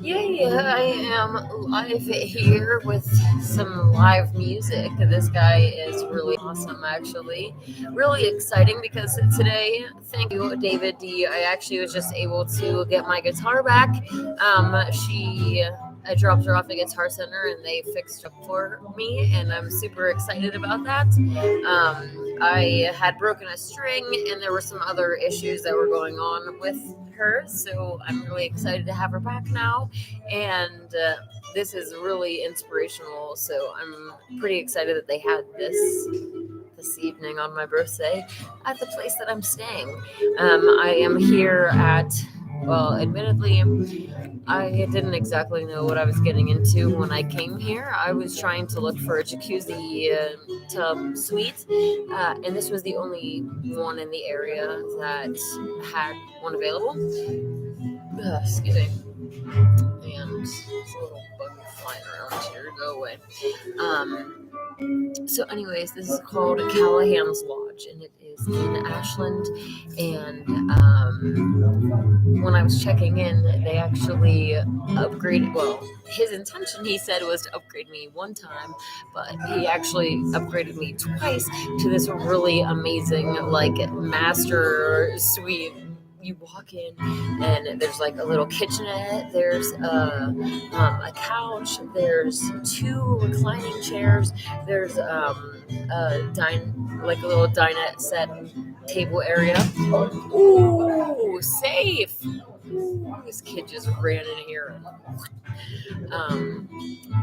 Yay, I am live here with some live music. This guy is really awesome, actually. Really exciting because today, thank you, David D. I actually was just able to get my guitar back. I dropped her off at Guitar Center and they fixed it up for me, and I'm super excited about that. I had broken a string, and there were some other issues that were going on with her, so I'm really excited to have her back now. And this is really inspirational, so I'm pretty excited that they had this evening on my birthday at the place that I'm staying. I am here at, well, admittedly, I didn't exactly know what I was getting into when I came here. I was trying to look for a jacuzzi tub suite, and this was the only one in the area that had one available. Excuse me. And there's a little bug flying around here. Go away. Um, so, anyways, this is called Callahan's Lodge, and it is in Ashland. And when I was checking in, they actually upgraded. Well, his intention, he said, was to upgrade me one time, but he actually upgraded me twice to this really amazing, like, master suite. You walk in and there's like a little kitchenette, there's a couch, there's two reclining chairs, there's like a little dinette set table area. Ooh, safe. Ooh, this kid just ran in here.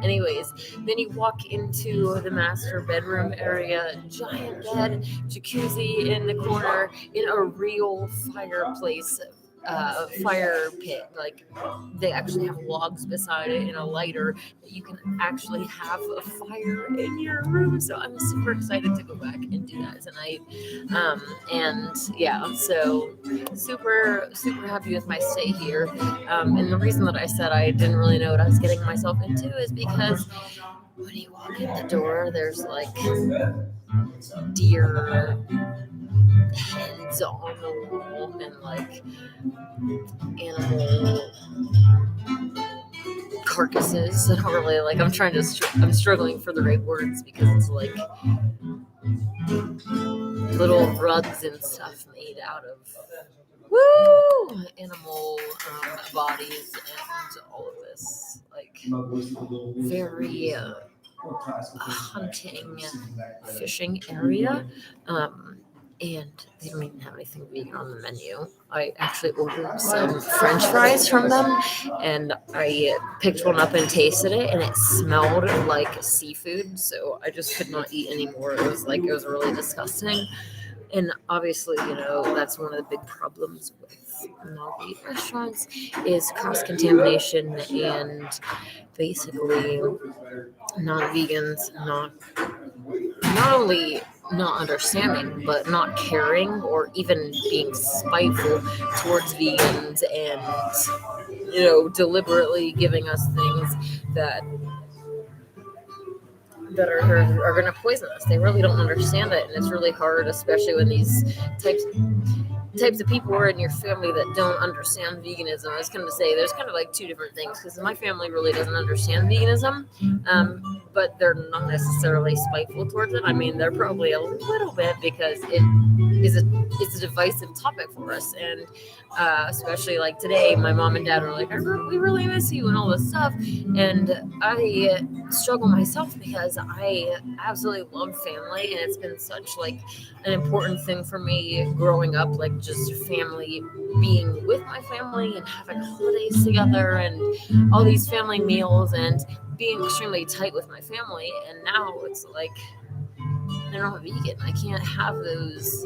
Anyways, then you walk into the master bedroom area, giant bed, jacuzzi in the corner, in a real fireplace, fire pit. Like, they actually have logs beside it and a lighter that you can actually have a fire in your room. So I'm super excited to go back and do that tonight. And yeah, so super happy with my stay here. And the reason that I said I didn't really know what I was getting myself into is because when you walk in the door, there's like deer heads on the wall and like animal carcasses. I don't really like. I'm struggling for the right words because it's like little rugs and stuff made out of animal bodies and all of this, like, very hunting, fishing area. And they don't even have anything vegan on the menu. I actually ordered some French fries from them, and I picked one up and tasted it, and it smelled like seafood. So I just could not eat anymore. It was really disgusting. And obviously, that's one of the big problems with non-vegan restaurants is cross-contamination, and basically non-vegans not only not understanding, but not caring or even being spiteful towards vegans, and deliberately giving us things that are going to poison us. They really don't understand it, and it's really hard, especially when these types of people are in your family that don't understand veganism. I was going to say there's kind of like two different things, because my family really doesn't understand veganism, but they're not necessarily spiteful towards it. I mean, they're probably a little bit, because it's a divisive topic for us, and especially like today, my mom and dad were like, we really miss you and all this stuff, and I struggle myself because I absolutely love family, and it's been such like an important thing for me growing up, like just family, being with my family and having holidays together and all these family meals and being extremely tight with my family. And now it's like they're not vegan. I can't have those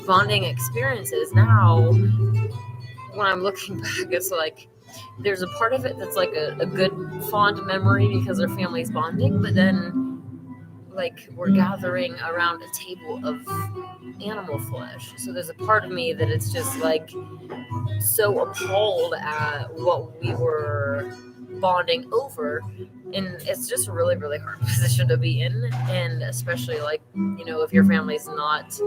bonding experiences now. When I'm looking back, it's like there's a part of it that's like a good fond memory because our family's bonding, but then like we're gathering around a table of animal flesh. So there's a part of me that it's just like so appalled at what we were bonding over And it's just a really, really hard position to be in. And especially, like, if your family's not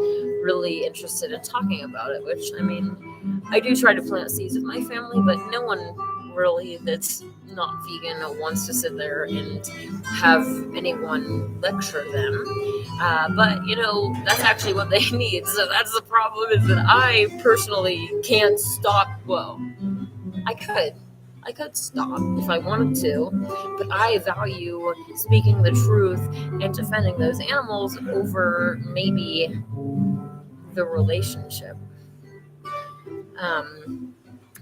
really interested in talking about it, which, I mean, I do try to plant seeds with my family, but no one really that's not vegan wants to sit there and have anyone lecture them. But, that's actually what they need. So that's the problem, is that I personally can't stop. Well, I could stop if I wanted to, but I value speaking the truth and defending those animals over maybe the relationship.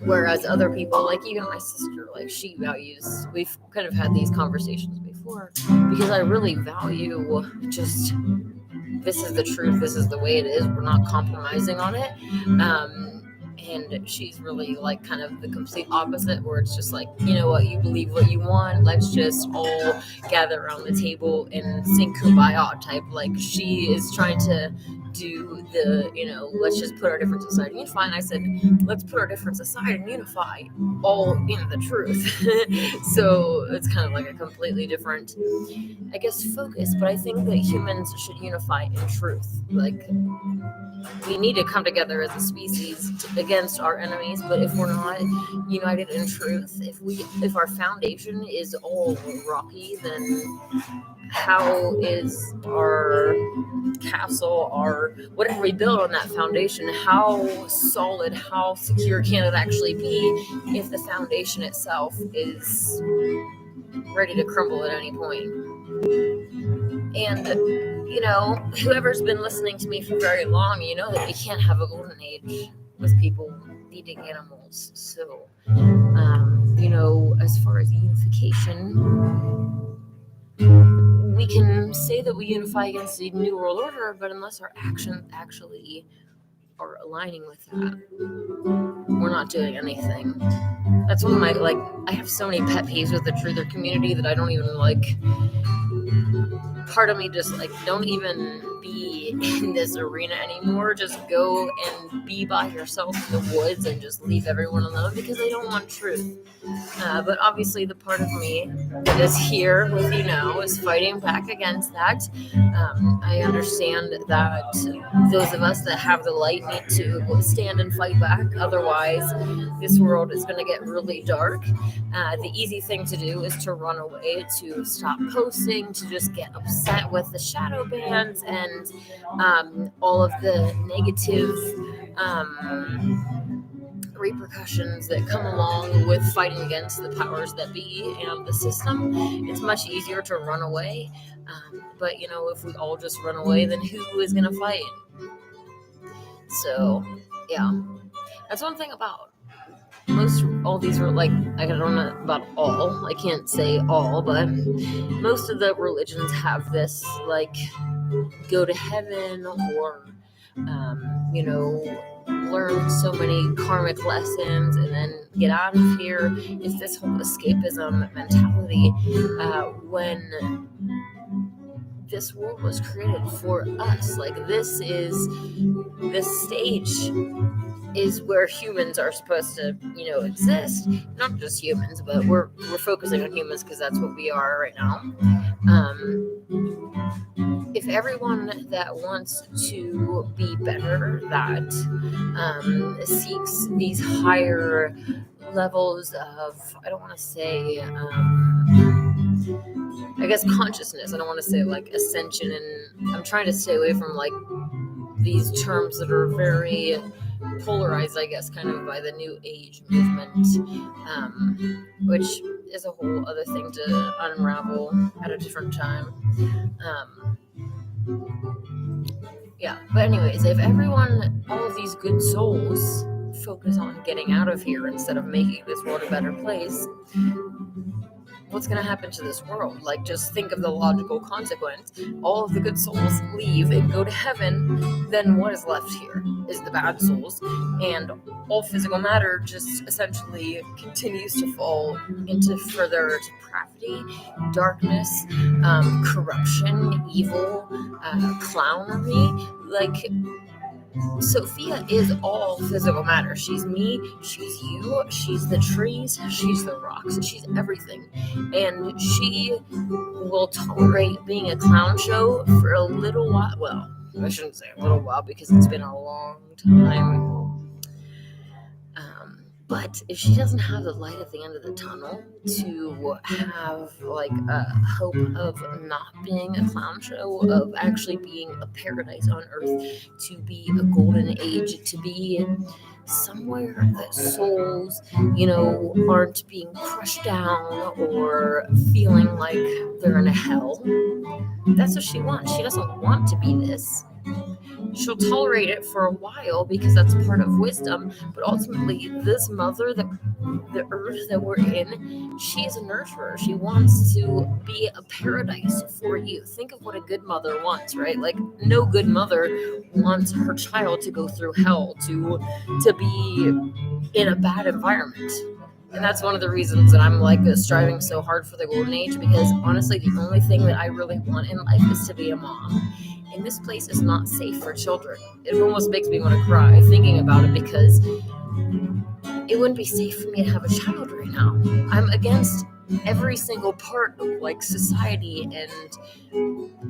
Whereas other people, like even my sister, like she values, we've kind of had these conversations before, because I really value just, this is the truth, this is the way it is, we're not compromising on it. And she's really like kind of the complete opposite, where it's just like, you know what, you believe what you want, let's just all gather around the table and sing Kumbaya type. Like, she is trying to do the, let's just put our differences aside and unify. And I said, let's put our differences aside and unify all in the truth. So it's kind of like a completely different, I guess, focus. But I think that humans should unify in truth. Like, we need to come together as a species against our enemies, but if we're not united in truth, if our foundation is all rocky, then how is our castle, or whatever we build on that foundation, how solid, how secure can it actually be if the foundation itself is ready to crumble at any point? And whoever's been listening to me for very long, that we can't have a golden age with people eating animals. So, as far as unification, we can say that we unify against the New World Order, but unless our actions actually are aligning with that, we're not doing anything. That's one of my, I have so many pet peeves with the truther community that I don't even part of me just don't even be in this arena anymore. Just go and be by yourself in the woods and just leave everyone alone, because I don't want truth. But obviously the part of me that is here with you now is fighting back against that. I understand that those of us that have the light need to stand and fight back. Otherwise, this world is going to get really dark. The easy thing to do is to run away, to stop posting, to just get upset with the shadow bans and all of the negative repercussions that come along with fighting against the powers that be and the system. It's much easier to run away. But, if we all just run away, then who is going to fight? So, yeah. That's one thing about all these are I don't know about all, I can't say all, but most of the religions have this, go to heaven or, learn so many karmic lessons and then get out of here. It's this whole escapism mentality, when this world was created for us. This stage is where humans are supposed to, exist. Not just humans, but we're focusing on humans because that's what we are right now. If everyone that wants to be better, that seeks these higher levels of, I don't want to say, I guess consciousness, I don't want to say ascension, and I'm trying to stay away from these terms that are very polarized, I guess, kind of by the New Age movement, which is a whole other thing to unravel at a different time. But anyways, if all of these good souls focus on getting out of here instead of making this world a better place, what's going to happen to this world? Just think of the logical consequence. All of the good souls leave and go to heaven, then what is left here is the bad souls, and all physical matter just essentially continues to fall into further depravity, darkness, corruption, evil, clownery. Sophia is all physical matter. She's me, she's you, she's the trees, she's the rocks, she's everything. And she will tolerate being a clown show for a little while. Well, I shouldn't say a little while because it's been a long time. But if she doesn't have the light at the end of the tunnel to have like a hope of not being a clown show, of actually being a paradise on earth, to be a golden age, to be somewhere that souls, aren't being crushed down or feeling like they're in a hell. That's what she wants. She doesn't want to be this. She'll tolerate it for a while because that's part of wisdom, but ultimately this mother, the earth that we're in, she's a nurturer. She wants to be a paradise for you. Think of what a good mother wants, right? Like, no good mother wants her child to go through hell, to be in a bad environment. And that's one of the reasons that I'm like striving so hard for the golden age, because honestly, the only thing that I really want in life is to be a mom. And this place is not safe for children. It almost makes me want to cry thinking about it, because it wouldn't be safe for me to have a child right now. I'm against every single part of like society and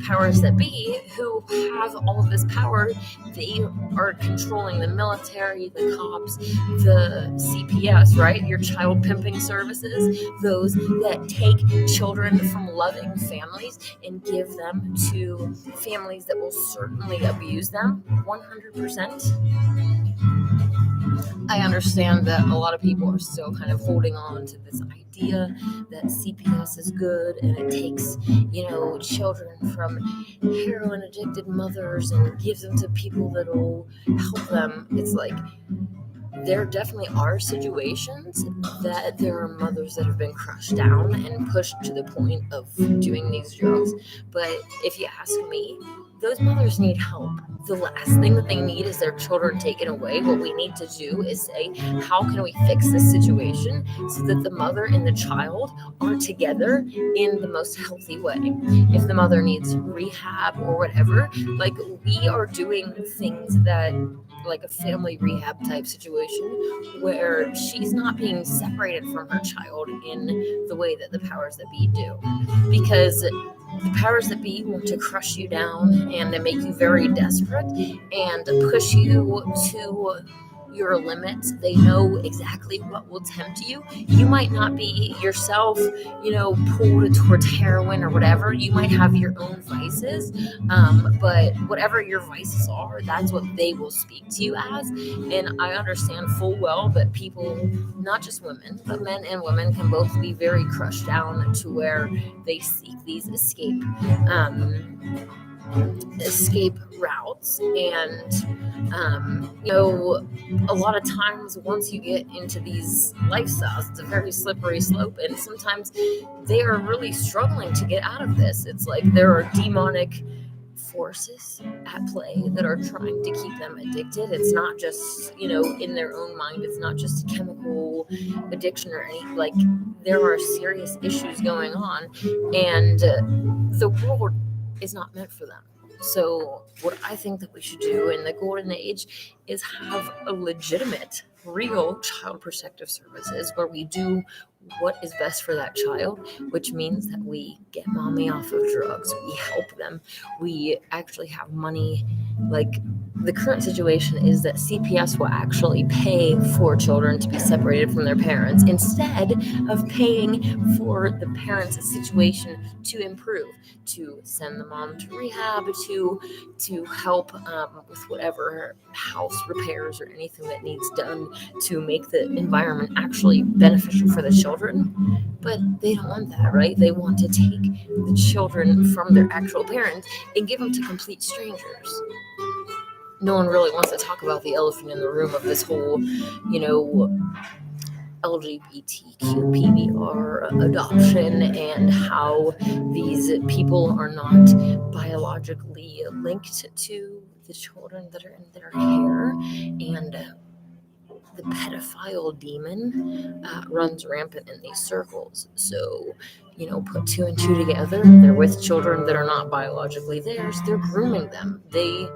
powers that be who have all of this power. They are controlling the military, the cops, the CPS, right? Your child pimping services, those that take children from loving families and give them to families that will certainly abuse them 100%. I understand that a lot of people are still kind of holding on to this idea that CPS is good and it takes, children from heroin addicted mothers and gives them to people that will help them. It's like, there definitely are situations that there are mothers that have been crushed down and pushed to the point of doing these drugs. But if you ask me, those mothers need help. The last thing that they need is their children taken away. What we need to do is say, how can we fix this situation so that the mother and the child are together in the most healthy way? If the mother needs rehab or whatever, like, we are doing things that, like a family rehab type situation, where she's not being separated from her child in the way that the powers that be do. Because the powers that be want to crush you down and to make you very desperate and push you to your limits. They know exactly what will tempt you. You might not be yourself, pulled towards heroin or whatever. You might have your own vices, but whatever your vices are, that's what they will speak to you as. And I understand full well that people, not just women, but men and women, can both be very crushed down to where they seek these escape routes. And a lot of times once you get into these lifestyles, it's a very slippery slope, and sometimes they are really struggling to get out of this. It's like there are demonic forces at play that are trying to keep them addicted. It's not just, in their own mind. It's not just a chemical addiction or anything. Like, there are serious issues going on, and the world is not meant for them. So what I think that we should do in the golden age is have a legitimate, real child protective services where we do what is best for that child, which means that we get mommy off of drugs, we help them, we actually have money. Like, the current situation is that CPS will actually pay for children to be separated from their parents instead of paying for the parents' situation to improve, to send the mom to rehab, to help with whatever house repairs or anything that needs done to make the environment actually beneficial for the children. But they don't want that, right? They want to take the children from their actual parents and give them to complete strangers. No one really wants to talk about the elephant in the room of this whole, LGBTQ PBR adoption, and how these people are not biologically linked to the children that are in their care, and the pedophile demon runs rampant in these circles. So, put two and two together. They're with children that are not biologically theirs. They're grooming them. They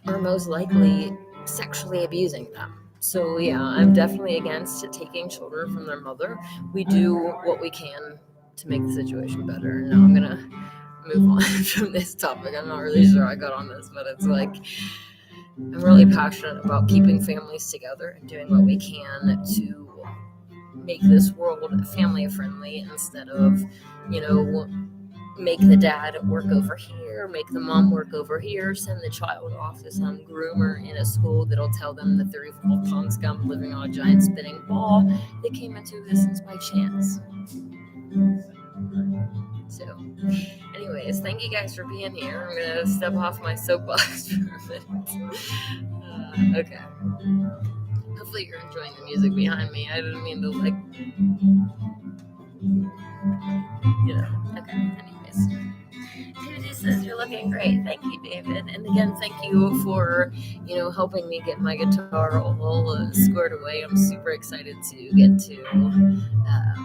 are most likely sexually abusing them. So yeah, I'm definitely against taking children from their mother. We do what we can to make the situation better. Now I'm gonna move on from this topic. I'm not really sure I got on this, but it's like I'm really passionate about keeping families together and doing what we can to make this world family friendly instead of, make the dad work over here, make the mom work over here, send the child off to some groomer in a school that'll tell them that they're evil pond scum living on a giant spinning ball. They came into existence by chance. So, anyways, thank you guys for being here. I'm gonna step off my soapbox for a minute. Okay. Hopefully you're enjoying the music behind me. I didn't mean to Okay. Anyways. David says you're looking great. Thank you, David. And again, thank you for, helping me get my guitar all squared away. I'm super excited to get to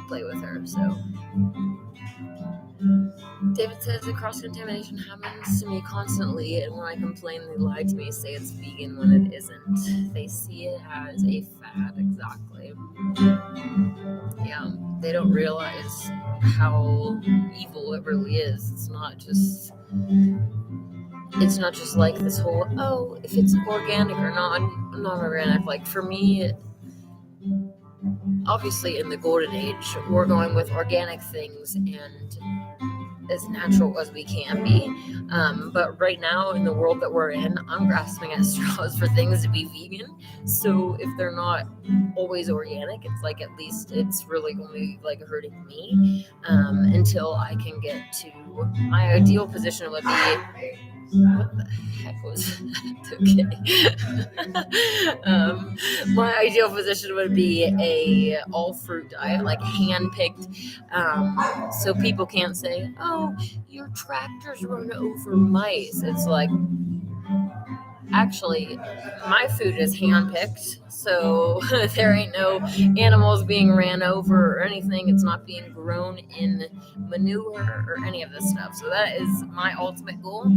play with her. So, David says that cross-contamination happens to me constantly, and when I complain, they lie to me, say it's vegan when it isn't. They see it as a fad, exactly. Yeah, they don't realize how evil it really is. It's not just like this whole, if it's organic or non-organic. Like for me, obviously in the golden age, we're going with organic things and as natural as we can be. But right now in the world that we're in, I'm grasping at straws for things to be vegan. So if they're not always organic, it's like at least it's really only like hurting me until I can get to my ideal position would be. What the heck was that? Okay. My ideal position would be a all fruit diet, like hand picked, so people can't say, "Oh, your tractors run over mice." It's like, actually, my food is hand picked, so there ain't no animals being ran over or anything. It's not being grown in manure or any of this stuff. So that is my ultimate goal.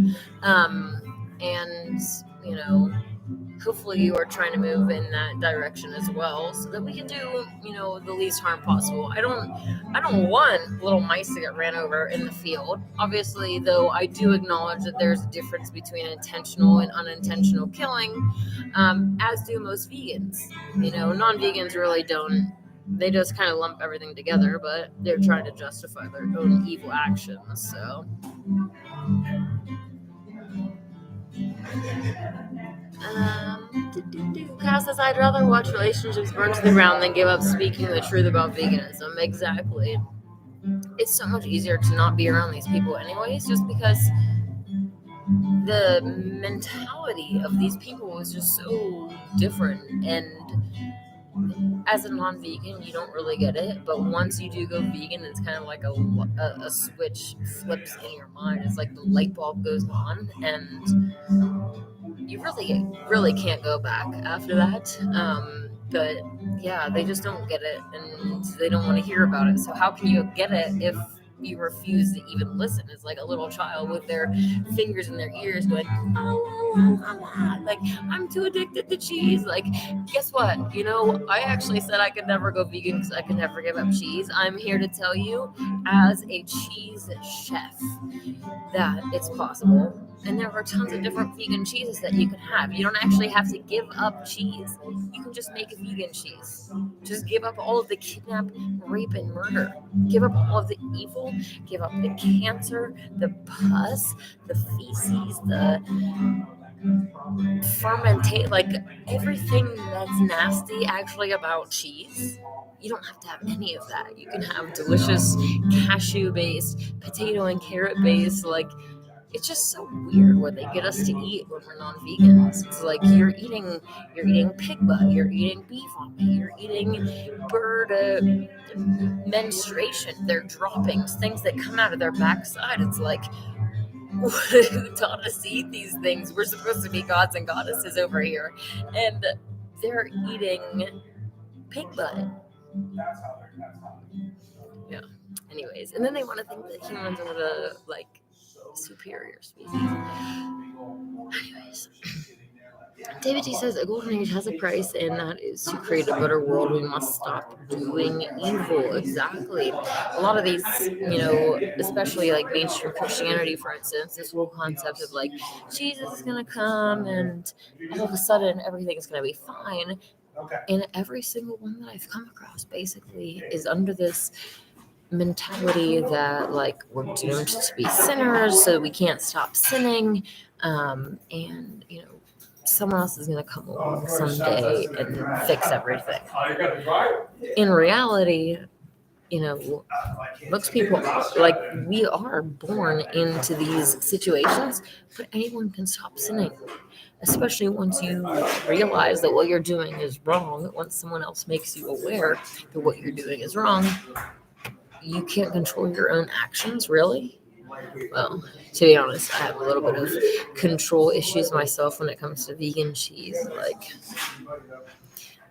And hopefully you are trying to move in that direction as well, so that we can do the least harm possible. I don't want little mice to get ran over in the field, obviously, though I do acknowledge that there's a difference between intentional and unintentional killing, as do most vegans. Non-vegans really don't. They just kind of lump everything together, but they're trying to justify their own evil actions. So Kyle says, I'd rather watch relationships burn to the ground than give up speaking the truth about veganism. Exactly. It's so much easier to not be around these people anyways, just because the mentality of these people is just so different. And as a non-vegan, you don't really get it, but once you do go vegan, it's kind of like a switch flips in your mind. It's like the light bulb goes on, and you really can't go back after that. But yeah, they just don't get it, and they don't want to hear about it. So how can you get it if you refuse to even listen? It's like a little child with their fingers in their ears going, like, I'm too addicted to cheese. Like, guess what? I actually said I could never go vegan because I could never give up cheese. I'm here to tell you, as a cheese chef, that it's possible. And there are tons of different vegan cheeses that you can have. You don't actually have to give up cheese. You can just make a vegan cheese. Just give up all of the kidnap, rape, and murder. Give up all of the evil. Give up the cancer, the pus, the feces, the fermentate, like everything that's nasty actually about cheese. You don't have to have any of that. You can have delicious cashew-based, potato and carrot-based, like, it's just so weird what they get us to eat when we're non-vegans. It's like you're eating pig butt, you're eating beef vomit, you're eating bird menstruation, their droppings, things that come out of their backside. It's like, who taught us to eat these things? We're supposed to be gods and goddesses over here, and they're eating pig butt. Yeah. Anyways, and then they want to think that humans are the superior species. Anyways, David T says a golden age has a price, and that is to create a better world. We must stop doing evil. Exactly. A lot of these, especially like mainstream Christianity, for instance, this whole concept of like Jesus is going to come and all of a sudden everything's going to be fine. And every single one that I've come across basically is under this mentality that like we're doomed to be sinners, so we can't stop sinning. And someone else is going to come along someday and fix everything. In reality, most people like we are born into these situations, but anyone can stop sinning, especially once you realize that what you're doing is wrong. Once someone else makes you aware that what you're doing is wrong, you can't control your own actions, really. Well, to be honest, I have a little bit of control issues myself when it comes to vegan cheese. Like,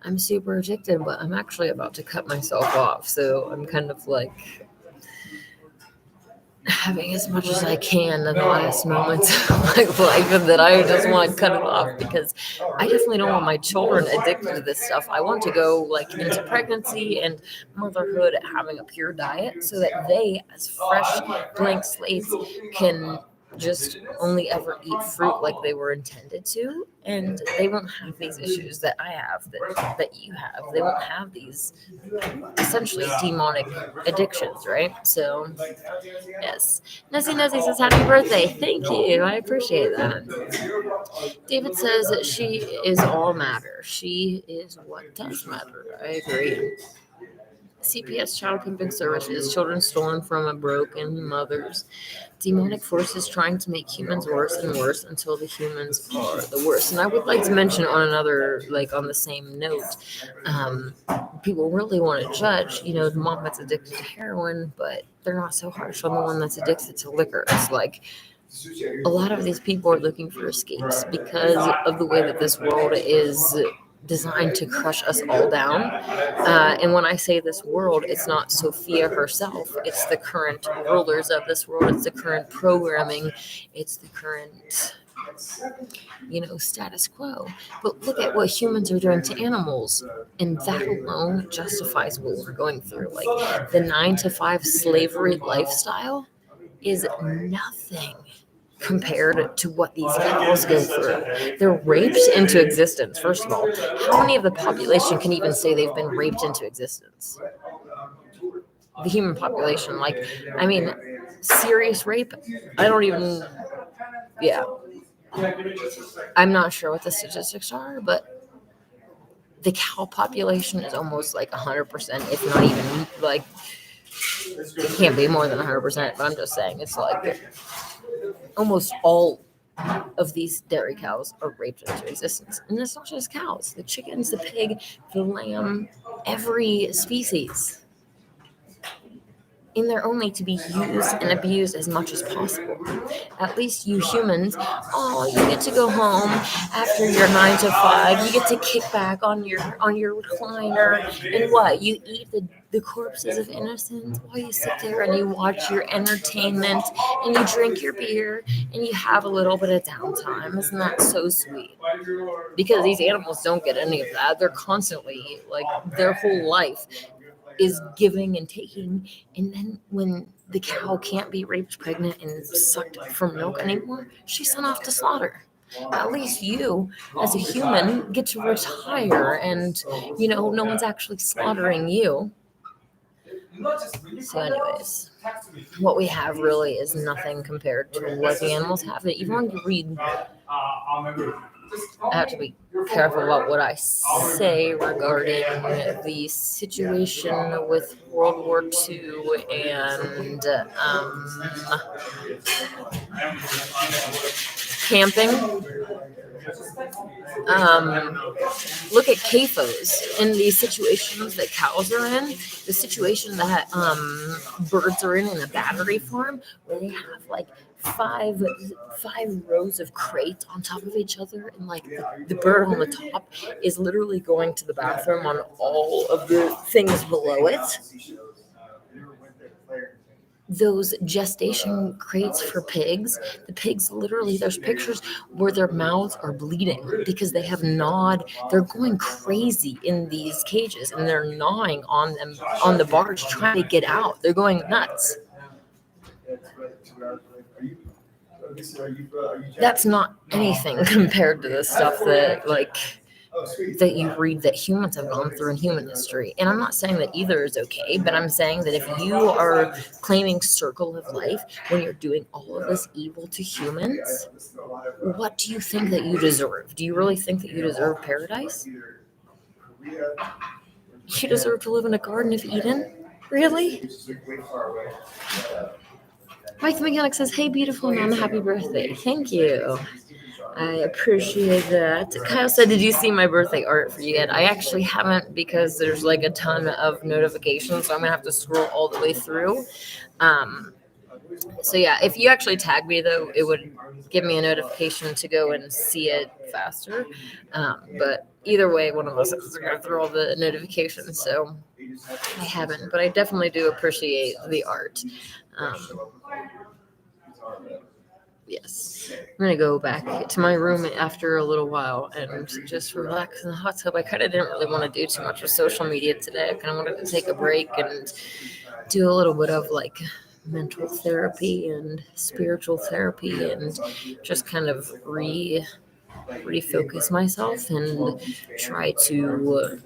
I'm super addicted, but I'm actually about to cut myself off. So I'm kind of like having as much as I can in the last moments of my life, and that I just want to cut it off because I definitely don't want my children addicted to this stuff. I want to go like into pregnancy and motherhood having a pure diet so that they, as fresh blank slates, can just only ever eat fruit like they were intended to, and they won't have these issues that I have, that you have. They won't have these essentially demonic addictions, right? So yes. Nessie says happy birthday. Thank you. I appreciate that. David says that she is all matter. She is what does matter. I agree. CPS child pimping services, children stolen from a broken mothers, demonic forces trying to make humans worse and worse until the humans are the worst. And I would like to mention on another, like on the same note, people really want to judge, the mom that's addicted to heroin, but they're not so harsh on the one that's addicted to liquor. It's like a lot of these people are looking for escapes because of the way that this world is designed to crush us all down. And when I say this world, it's not Sophia herself. It's the current rulers of this world. It's the current programming. It's the current, status quo. But look at what humans are doing to animals. And that alone justifies what we're going through. Like the 9-to-5 slavery lifestyle is nothing compared to what these cows go through. They're raped into existence, first of all. How many of the population can even say they've been raped into existence? The human population, serious rape? I don't even, yeah. I'm not sure what the statistics are, but the cow population is almost like 100%, if not even, like, it can't be more than 100%, but I'm just saying, it's like almost all of these dairy cows are raped into existence. And it's not just cows. The chickens, the pig, the lamb, every species. And they're only to be used and abused as much as possible. At least you humans, you get to go home after your 9-to-5. You get to kick back on your recliner, and what? You eat the corpses of innocents while you sit there and you watch your entertainment and you drink your beer and you have a little bit of downtime. Isn't that so sweet? Because these animals don't get any of that. They're constantly, like, their whole life is giving and taking, and then when the cow can't be raped pregnant and sucked for milk anymore, she's sent off to slaughter. At least you, as a human, get to retire and, no one's actually slaughtering you. So anyways, what we have really is nothing compared to what the animals have. Even when you read, I have to be careful about what I say regarding the situation with World War II and camping. Look at CAFOs in these situations that cows are in, the situation that birds are in a battery farm, where they have like five rows of crates on top of each other, and like the bird on the top is literally going to the bathroom on all of the things below it. those gestation crates for pigs, the pigs literally, there's pictures where their mouths are bleeding because they have gnawed. They're going crazy in these cages and they're gnawing on them on the bars trying to get out. They're going nuts. That's not anything compared to the stuff that that you read that humans have gone through in human history. And I'm not saying that either is okay, but I'm saying that if you are claiming circle of life when you're doing all of this evil to humans, what do you think that you deserve? Do you really think that you deserve paradise? You deserve to live in a Garden of Eden? Really? Mike the Mechanic says, "Hey, beautiful Nana, happy birthday." Thank you. I appreciate that. Kyle said, "Did you see my birthday art for you yet?" I actually haven't because there's like a ton of notifications, so I'm gonna have to scroll all the way through. So yeah, if you actually tag me though, it would give me a notification to go and see it faster. But either way, one of us is going through all the notifications, so I haven't. But I definitely do appreciate the art. Yes, I'm gonna go back to my room after a little while and just relax in the hot tub. I kind of didn't really want to do too much with social media today. I kind of wanted to take a break and do a little bit of like mental therapy and spiritual therapy and just kind of refocus myself and try to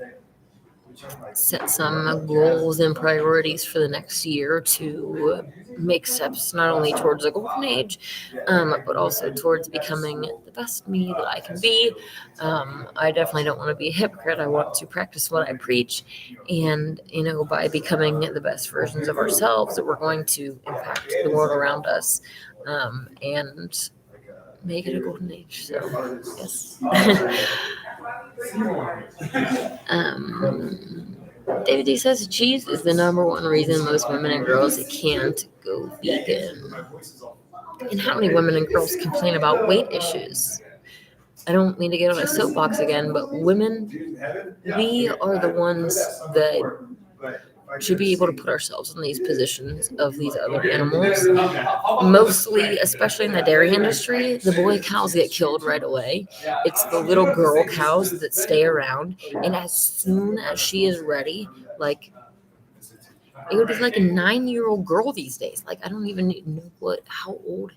set some goals and priorities for the next year to make steps not only towards a golden age, but also towards becoming the best me that I can be. I definitely don't want to be a hypocrite. I want to practice what I preach. And, by becoming the best versions of ourselves, that we're going to impact the world around us and make it a golden age. So, yes. David D says cheese is the number one reason most women and girls can't go vegan. And how many women and girls complain about weight issues? I don't mean to get on a soapbox again, but women, we are the ones that should be able to put ourselves in these positions of these other animals. Mostly, especially in the dairy industry, the boy cows get killed right away. It's the little girl cows that stay around. And as soon as she is ready, like, it would be like a 9-year-old girl these days. Like, I don't even know how old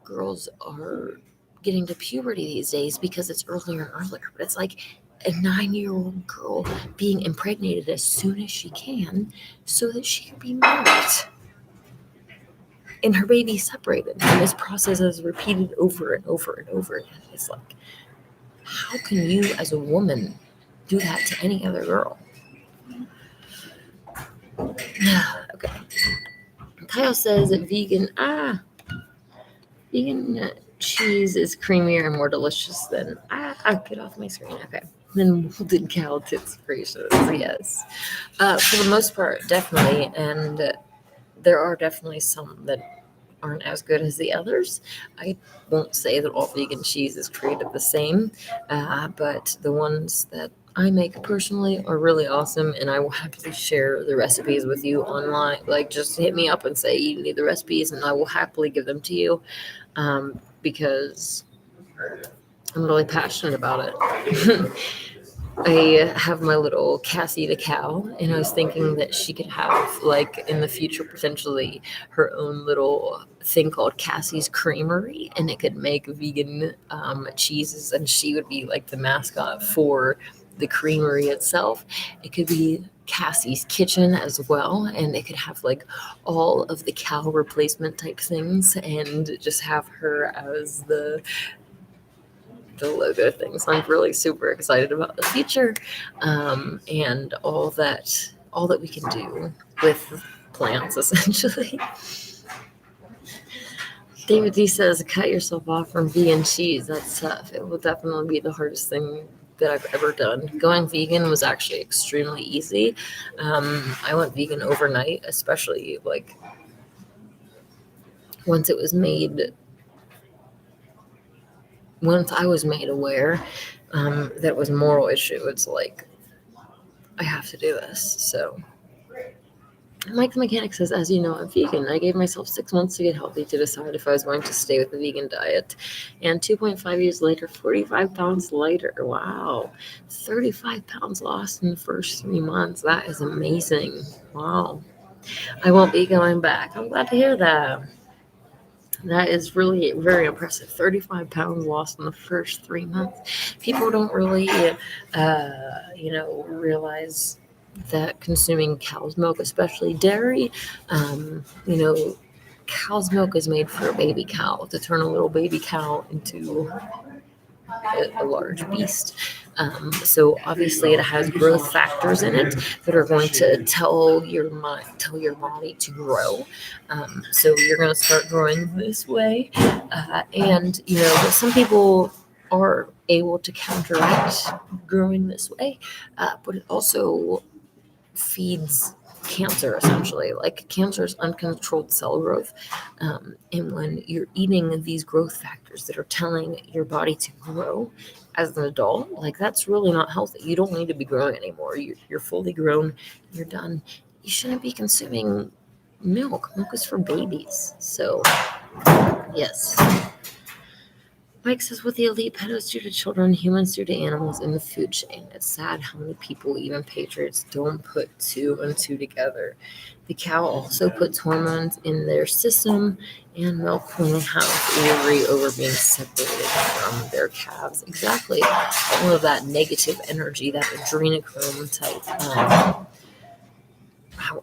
girls are getting to puberty these days because it's earlier and earlier. But it's like a 9-year-old girl being impregnated as soon as she can so that she can be married. And her baby separated. And this process is repeated over and over and over again. It's like, how can you as a woman do that to any other girl? Okay. Kyle says that vegan cheese is creamier and more delicious than get off my screen. Okay. Then molded cow tits gracious. Yes. For the most part, definitely. And there are definitely some that aren't as good as the others. I won't say that all vegan cheese is created the same, but the ones that I make personally are really awesome, and I will happily share the recipes with you online. Like, just hit me up and say you need the recipes, and I will happily give them to you, because I'm really passionate about it. I have my little Cassie the cow, and I was thinking that she could have, like, in the future, potentially her own little thing called Cassie's Creamery, and it could make vegan cheeses, and she would be like the mascot for the creamery itself. It could be Cassie's Kitchen as well, and they could have like all of the cow replacement type things and just have her as the logo thing. So I'm really super excited about the future, and all that we can do with plants, essentially. David D says, cut yourself off from vegan cheese. That's tough. It will definitely be the hardest thing that I've ever done. Going vegan was actually extremely easy. I went vegan overnight, especially like once I was made aware that it was a moral issue. It's like, I have to do this. So Mike the Mechanic says, as you know, I'm vegan. I gave myself 6 months to get healthy to decide if I was going to stay with the vegan diet. And 2.5 years later, 45 pounds lighter. Wow. 35 pounds lost in the first 3 months. That is amazing. Wow. I won't be going back. I'm glad to hear that. That is really very impressive. 35 pounds lost in the first 3 months. People don't really, realize that consuming cow's milk, especially dairy, you know, cow's milk is made for a baby cow to turn a little baby cow into a large beast. So obviously, it has growth factors in it that are going to tell your mind, tell your body to grow. So you're going to start growing this way, and some people are able to counteract growing this way, but it also feeds cancer essentially. Like cancer is uncontrolled cell growth, and when you're eating these growth factors that are telling your body to grow as an adult, like that's really not healthy. You don't need to be growing anymore. You're fully grown. You're done. You shouldn't be consuming milk. Milk is for babies. So yes. Mike says, what the elite pedos do to children, humans do to animals in the food chain. It's sad how many people, even patriots, don't put two and two together. The cow also puts hormones in their system and milk when they have worry over being separated from their calves. Exactly. All of that negative energy, that adrenochrome type.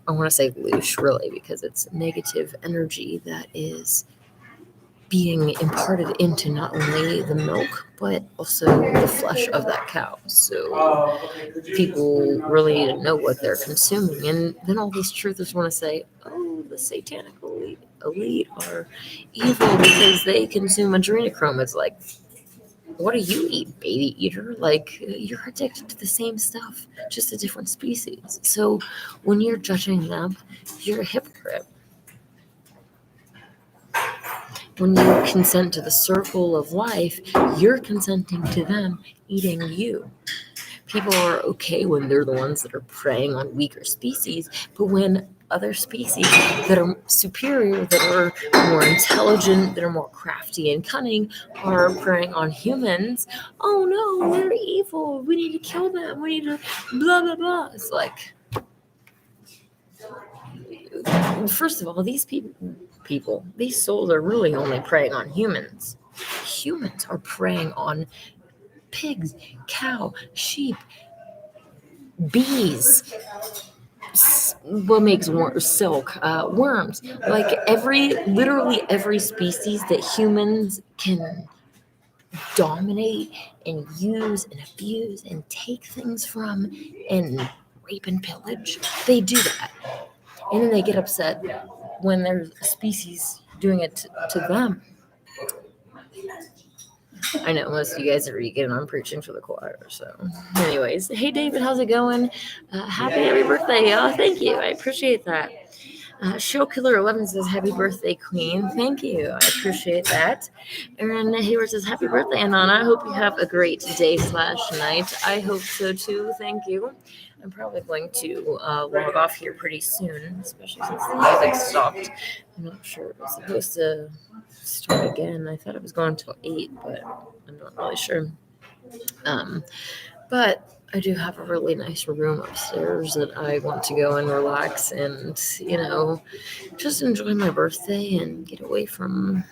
I want to say loosh, really, because it's negative energy that is being imparted into not only the milk but also the flesh of that cow. So people really need to know what they're consuming. And then all these truthers want to say, oh, the satanic elite are evil because they consume adrenochrome. It's like, what do you eat, baby eater? Like, you're addicted to the same stuff, just a different species. So when you're judging them, you're a hypocrite. When you consent to the circle of life, you're consenting to them eating you. People are okay when they're the ones that are preying on weaker species, but when other species that are superior, that are more intelligent, that are more crafty and cunning, are preying on humans, oh no, they're evil. We need to kill them. We need to blah, blah, blah. It's like, first of all, these these souls are really only preying on humans. Humans are preying on pigs, cow, sheep, bees, what makes silk, worms. Like literally every species that humans can dominate and use and abuse and take things from and rape and pillage, they do that. And then they get upset when there's a species doing it to them. I know most of you guys are vegan. I'm preaching to the choir. So, anyways, hey David, how's it going? Happy birthday, y'all! Thank you. I appreciate that. Show Killer 11 says, happy birthday, Queen. Thank you. I appreciate that. Aaron Hayward says, happy birthday, Anana. I hope you have a great day/night. I hope so too. Thank you. I'm probably going to log off here pretty soon, especially since the music stopped. I'm not sure. It was supposed to start again. I thought it was going until 8, but I'm not really sure. But I do have a really nice room upstairs that I want to go and relax and, just enjoy my birthday and get away from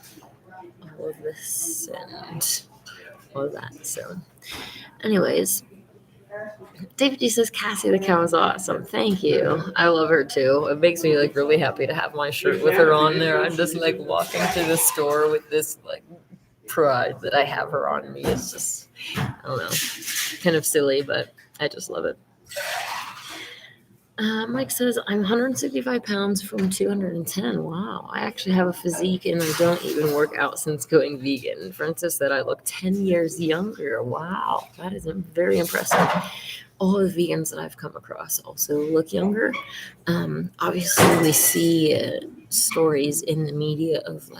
all of this and all of that. So, anyways, David D says, Cassie the cow is awesome. Thank you. I love her too. It makes me really happy to have my shirt with her on there. I'm just walking through the store with this pride that I have her on me. It's just, I don't know, kind of silly, but I just love it. Mike says, I'm 165 pounds from 210. Wow. I actually have a physique and I don't even work out since going vegan. Francis said I look 10 years younger. Wow. That is very impressive. All the vegans that I've come across also look younger. Obviously, we see stories in the media of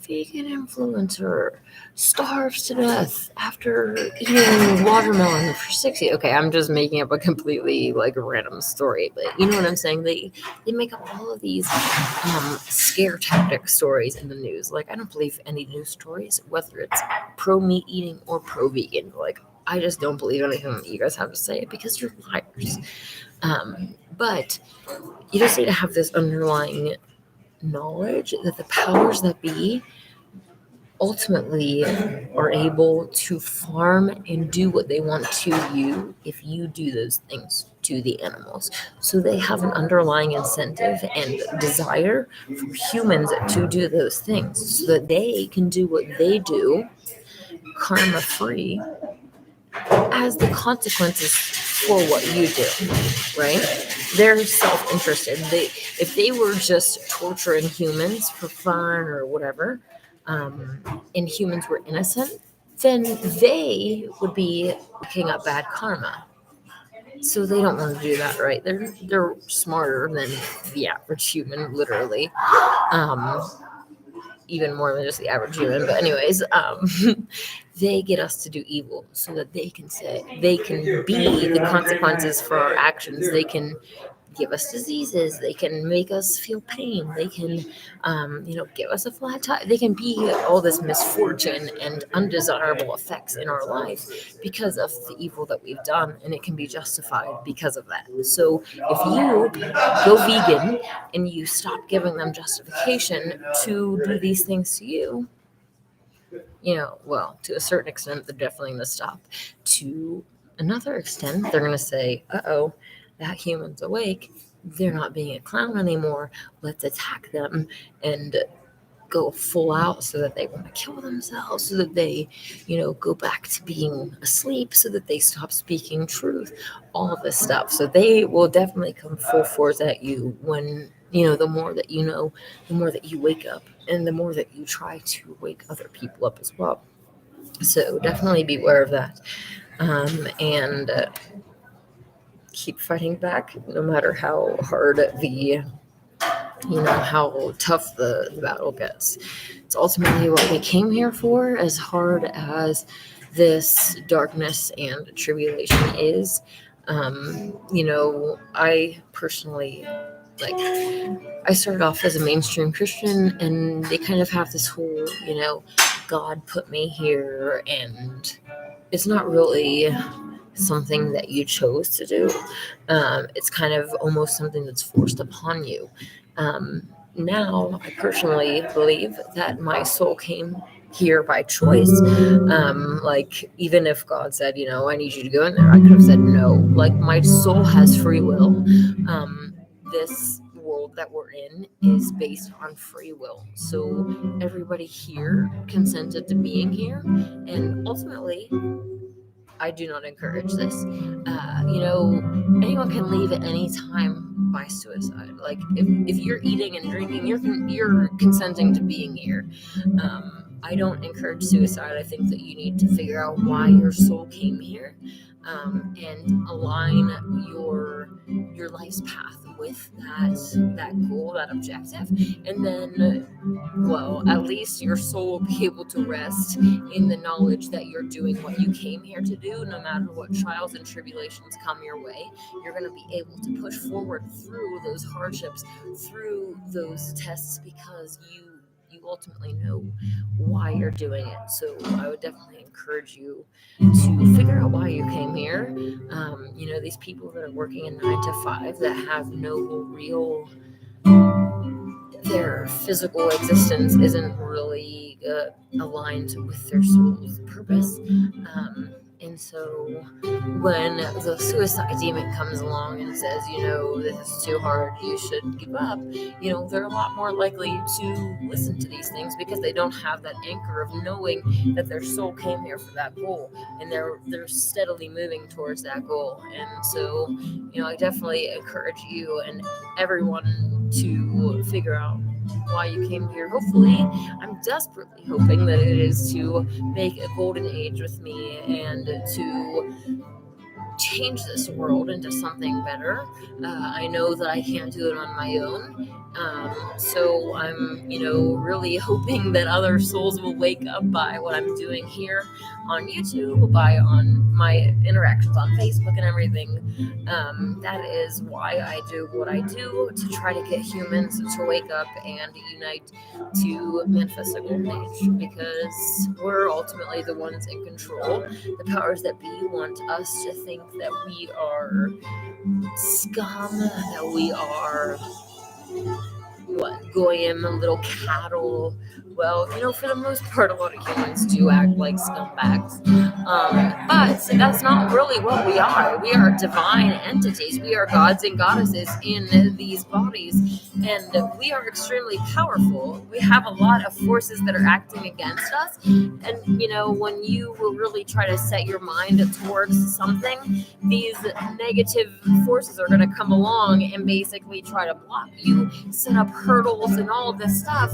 vegan influencer starves to death after eating watermelon for 60. Okay, I'm just making up a completely like random story, but you know what I'm saying? They make up all of these scare tactic stories in the news. Like, I don't believe any news stories, whether it's pro meat eating or pro vegan. Like, I just don't believe anything that you guys have to say because you're liars. But you just need to have this underlying knowledge that the powers that be ultimately are able to farm and do what they want to you if you do those things to the animals. So they have an underlying incentive and desire for humans to do those things so that they can do what they do karma free as the consequences for what you do, right? They're self-interested. If they were just torturing humans for fun or whatever, and humans were innocent, then they would be picking up bad karma. So they don't want to do that, right? They're smarter than the average human, literally. Even more than just the average human. But anyways, they get us to do evil so that they can be the consequences for our actions. They can give us diseases. They can make us feel pain. They can, give us a flat tire. They can be all this misfortune and undesirable effects in our life because of the evil that we've done, and it can be justified because of that. So if you go vegan and you stop giving them justification to do these things to you, well, to a certain extent, they're definitely going to stop. To another extent, they're going to say, uh-oh, that human's awake. They're not being a clown anymore. Let's attack them and go full out so that they want to kill themselves, so that they, go back to being asleep, so that they stop speaking truth, all of this stuff. So they will definitely come full force at you when, the more that you know, the more that you wake up and the more that you try to wake other people up as well. So definitely beware of that. And keep fighting back no matter how hard how tough the battle gets. It's ultimately what we came here for, as hard as this darkness and tribulation is. I personally, I started off as a mainstream Christian, and they kind of have this whole, God put me here, and it's not really something that you chose to do. It's kind of almost something that's forced upon you. Now, I personally believe that my soul came here by choice. Even if God said, I need you to go in there, I could have said no. Like, my soul has free will. This world that we're in is based on free will. So everybody here consented to being here, and ultimately, I do not encourage this. Anyone can leave at any time by suicide. Like, if you're eating and drinking, you're consenting to being here. I don't encourage suicide. I think that you need to figure out why your soul came here, and align your life's path with that goal, that objective, and then, at least your soul will be able to rest in the knowledge that you're doing what you came here to do. No matter what trials and tribulations come your way, you're going to be able to push forward through those hardships, through those tests, because you ultimately know why you're doing it. So I would definitely encourage you to figure out why you came here. These people that are working a 9 to 5 that have no real, their physical existence isn't really aligned with their soul's purpose. And so when the suicide demon comes along and says, this is too hard, you should give up, they're a lot more likely to listen to these things because they don't have that anchor of knowing that their soul came here for that goal, and they're steadily moving towards that goal. And so, I definitely encourage you and everyone to figure out why you came here. Hopefully, I'm desperately hoping that it is to make a golden age with me and to change this world into something better. I know that I can't do it on my own. So I'm, really hoping that other souls will wake up by what I'm doing here on YouTube, by on my interactions on Facebook and everything. That is why I do what I do, to try to get humans to wake up and unite to manifest a golden age, because we're ultimately the ones in control. The powers that be want us to think that we are scum, that we are goyim, little cattle. Well, for the most part, a lot of humans do act like scumbags. But that's not really what we are. We are divine entities. We are gods and goddesses in these bodies, and we are extremely powerful. We have a lot of forces that are acting against us, and when you will really try to set your mind towards something, these negative forces are going to come along and basically try to block you, set up hurdles and all of this stuff,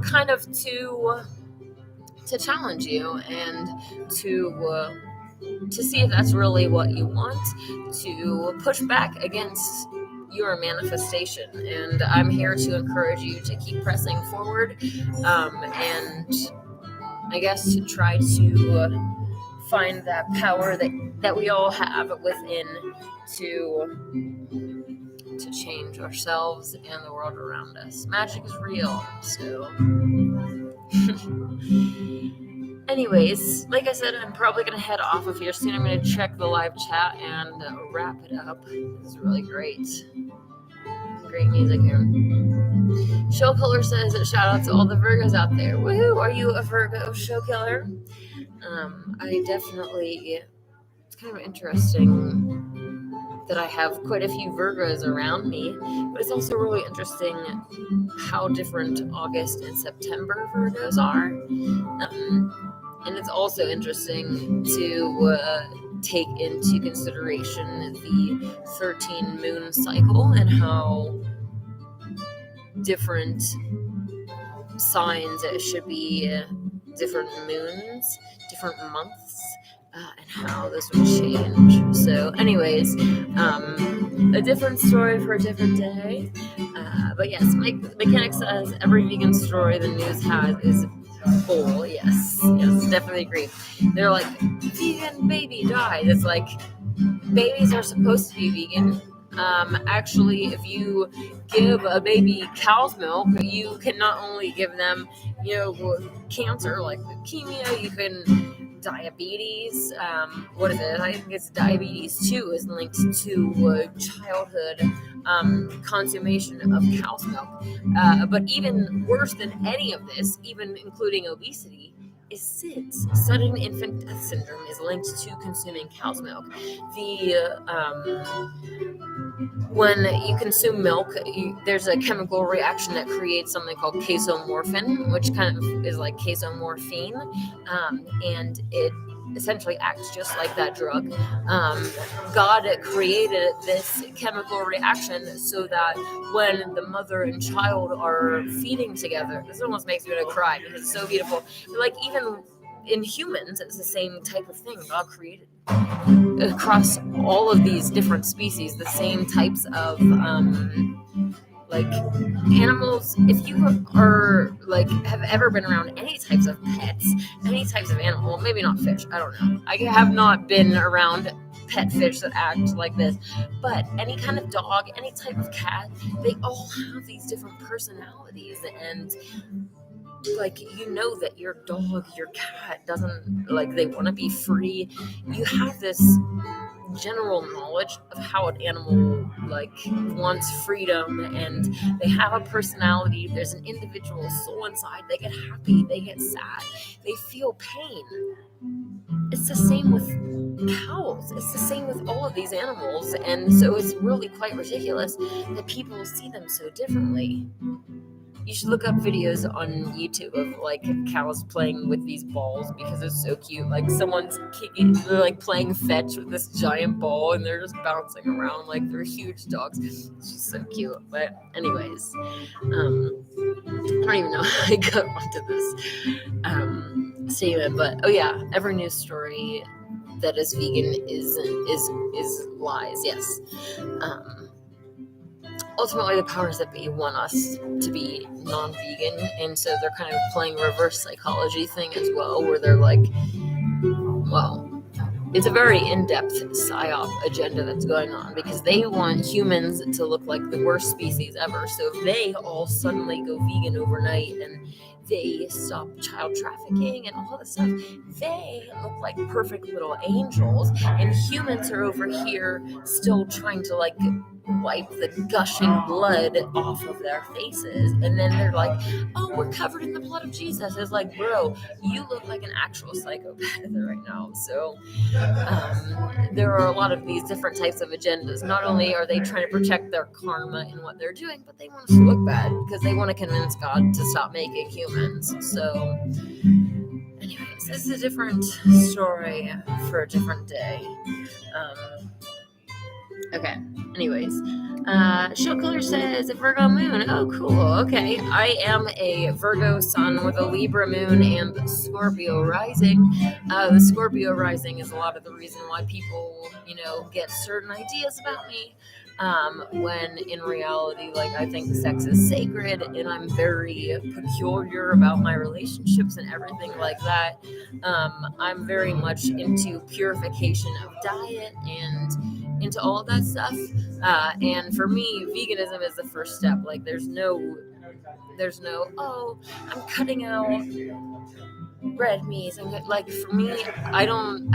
kind of to challenge you and to see if that's really what you want, to push back against your manifestation. And I'm here to encourage you to keep pressing forward, and I guess to try to find that power that we all have within to change ourselves and the world around us. Magic is real, so anyways, like I said, I'm probably going to head off of here soon. I'm going to check the live chat and wrap it up. This is really great. Great music here. Show Killer says, shout out to all the Virgos out there. Woohoo! Are you a Virgo, Show Killer? I definitely, it's kind of interesting that I have quite a few Virgos around me, but it's also really interesting how different August and September Virgos are. And it's also interesting to take into consideration the 13 moon cycle and how different signs it should be, different moons, different months, and how this would change. So anyways, a different story for a different day. But yes, Mike Mechanic says every vegan story the news has is full. Yes, definitely agree. They're like, vegan baby died. It's like, babies are supposed to be vegan. Actually, if you give a baby cow's milk, you can not only give them, cancer like leukemia, you can diabetes. What is it? I think it's diabetes too is linked to childhood consummation of cow's milk. But even worse than any of this, even including obesity, is SIDS. Sudden infant death syndrome is linked to consuming cow's milk. When you consume milk, there's a chemical reaction that creates something called casomorphin, which kind of is like casomorphine, and it essentially acts just like that drug. God created this chemical reaction so that when the mother and child are feeding together, this almost makes me want to cry because it's so beautiful. Like, even in humans, it's the same type of thing. God created across all of these different species the same types of animals. If you are have ever been around any types of pets, any types of animal, well, maybe not fish, I don't know, I have not been around pet fish that act like this, but any kind of dog, any type of cat, they all have these different personalities, and that your dog, your cat doesn't, they want to be free. You have this general knowledge of how an animal wants freedom, and they have a personality. There's an individual soul inside. They get happy, they get sad, they feel pain. It's the same with cows. It's the same with all of these animals, and so it's really quite ridiculous that people see them so differently. You should look up videos on YouTube of cows playing with these balls because it's so cute. Someone's kicking, they're playing fetch with this giant ball, and they're just bouncing around like they're huge dogs. It's just so cute. But anyways, I don't even know how I got onto this statement. But every news story that is vegan is lies. Yes. Ultimately, the powers that be want us to be non-vegan, and so they're kind of playing reverse psychology thing as well, where they're like, well, it's a very in-depth psyop agenda that's going on, because they want humans to look like the worst species ever. So if they all suddenly go vegan overnight and they stop child trafficking and all this stuff, they look like perfect little angels, and humans are over here still trying to like wipe the gushing blood off of their faces, and then they're like, oh, we're covered in the blood of Jesus. It's like, bro, you look like an actual psychopath right now. So there are a lot of these different types of agendas. Not only are they trying to protect their karma in what they're doing, but they want us to look bad because they want to convince God to stop making humans. So anyways, this is a different story for a different day. Okay. Anyways, Show Color says Virgo moon. Oh, cool. Okay. I am a Virgo sun with a Libra moon and Scorpio rising. The Scorpio rising is a lot of the reason why people, get certain ideas about me. When in reality, like, I think sex is sacred and I'm very peculiar about my relationships and everything like that. I'm very much into purification of diet and into all of that stuff. And for me, veganism is the first step. Like, there's no, oh, I'm cutting out red meat. And like, for me, I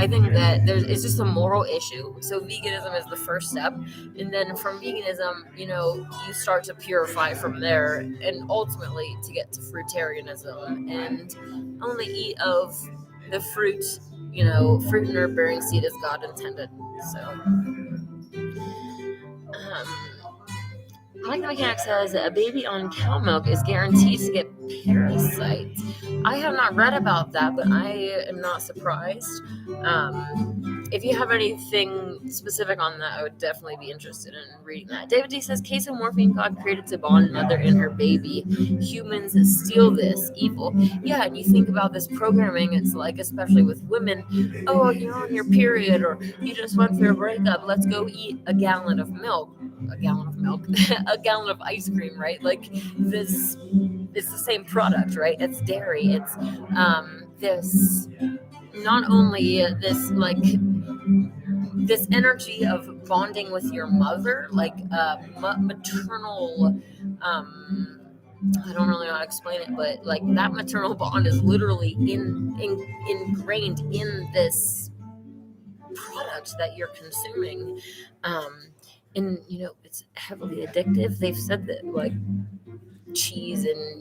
think that it's just a moral issue. So veganism is the first step. And then from veganism, you start to purify from there, and ultimately to get to fruitarianism and only eat of the fruit, fruit and herb bearing seed as God intended. So, Like the Mechanic says, a baby on cow milk is guaranteed to get parasites. I have not read about that, but I am not surprised. If you have anything specific on that, I would definitely be interested in reading that. David D says, case of morphine God created to bond mother and her baby. Humans steal this evil. Yeah, and you think about this programming, it's like, especially with women, oh, you're on your period, or you just went through a breakup, let's go eat a gallon of a gallon of ice cream, right? Like, this, it's the same product, right? It's dairy. It's this, not only this, like, this energy of bonding with your mother, like maternal, I don't really know how to explain it, but like that maternal bond is literally ingrained in this product that you're consuming. And it's heavily addictive. They've said that, like, cheese and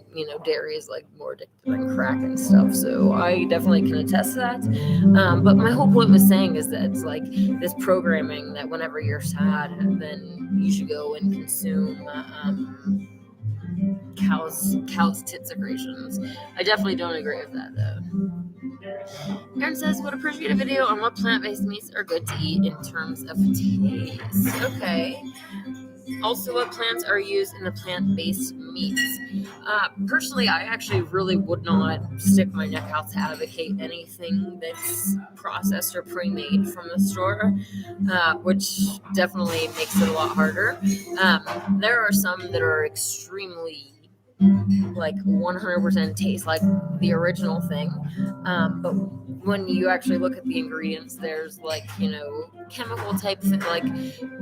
dairy is like more addictive than crack and stuff, so I definitely can attest to that. But my whole point was saying is that it's like this programming that whenever you're sad, then you should go and consume cow's tit secretions. I definitely don't agree with that, though. Aaron says, would appreciate a video on what plant-based meats are good to eat in terms of taste. Okay. Also, what plants are used in the plant-based meats? Personally, I actually really would not stick my neck out to advocate anything that's processed or pre-made from the store, which definitely makes it a lot harder. There are some that are extremely, like, 100% taste like the original thing, but when you actually look at the ingredients, there's like chemical type thing, like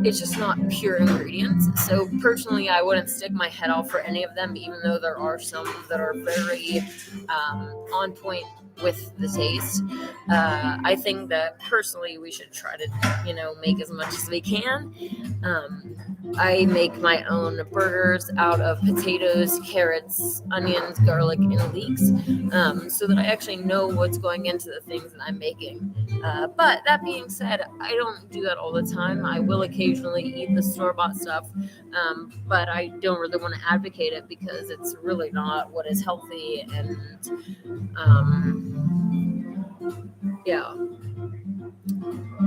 it's just not pure ingredients. So personally, I wouldn't stick my head out for any of them, even though there are some that are very on point with the taste. I think that personally we should try to make as much as we can. I make my own burgers out of potatoes, carrots, onions, garlic, and leeks, so that I actually know what's going into the things that I'm making. But that being said, I don't do that all the time. I will occasionally eat the store-bought stuff, but I don't really want to advocate it because it's really not what is healthy, and yeah.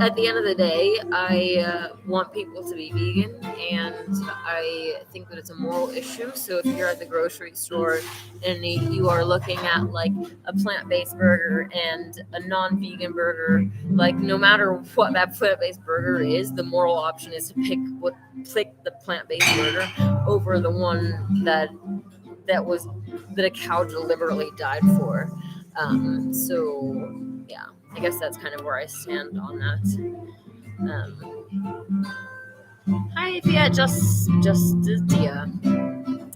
at the end of the day, I want people to be vegan, and I think that it's a moral issue. So if you're at the grocery store and you are looking at like a plant-based burger and a non-vegan burger, like no matter what that plant-based burger is, the moral option is to pick the plant-based burger over the one that a cow deliberately died for. So yeah, I guess that's kind of where I stand on that. Hi, Fia, just Dia.